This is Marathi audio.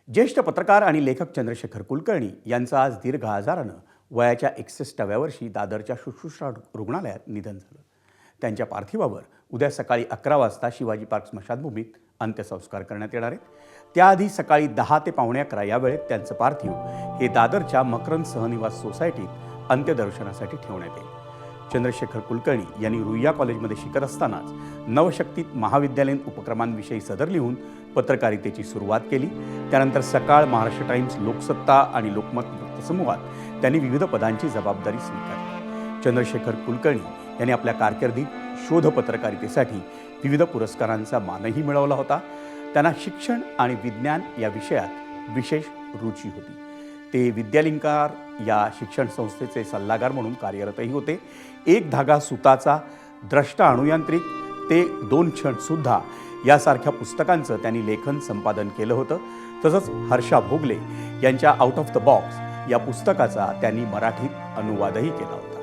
ज्येष्ठ पत्रकार आणि लेखक चंद्रशेखर कुलकर्णी यांचं आज दीर्घ आजारानं वयाच्या 61व्या वर्षी दादरच्या शुश्रूषा रुग्णालयात निधन झालं। त्यांच्या पार्थिवावर उद्या सकाळी 11 वाजता शिवाजी पार्क स्मशानभूमीत अंत्यसंस्कार करण्यात येणार आहेत। त्याआधी सकाळी 10 ते पावणे 11 या वेळेत त्यांचं पार्थिव हे दादरच्या मकरंद सहनिवास सोसायटीत अंत्यदर्शनासाठी ठेवण्यात येईल। चंद्रशेखर कुलकर्णी यांनी रुईया कॉलेजमध्ये शिकत असतानाच नवशक्तीत महाविद्यालयीन उपक्रमांविषयी सदर लिहून पत्रकारितेची सुरुवात केली। त्यानंतर सकाळ, महाराष्ट्र टाइम्स, लोकसत्ता आणि लोकमत वृत्तसमूहात त्यांनी विविध पदांची जबाबदारी स्वीकारली। चंद्रशेखर कुलकर्णी यांनी आपल्या कारकिर्दीत शोध पत्रकारितेसाठी विविध पुरस्कारांचा मानही मिळवला होता। त्यांना शिक्षण आणि विज्ञान या विषयात विशेष रुची होती। ते विद्यालिंकार या शिक्षण संस्थेचे सल्लागार म्हणून कार्यरतही होते। एक धागा सुताचा, द्रष्टा अणुयांत्रिक ते 2 क्षण सुद्धा यासारख्या पुस्तकांचं त्यांनी लेखन संपादन केलं होतं। तसंच हर्षा भोगले यांच्या आउट ऑफ द बॉक्स या पुस्तकाचा त्यांनी मराठीत अनुवादही केला होता।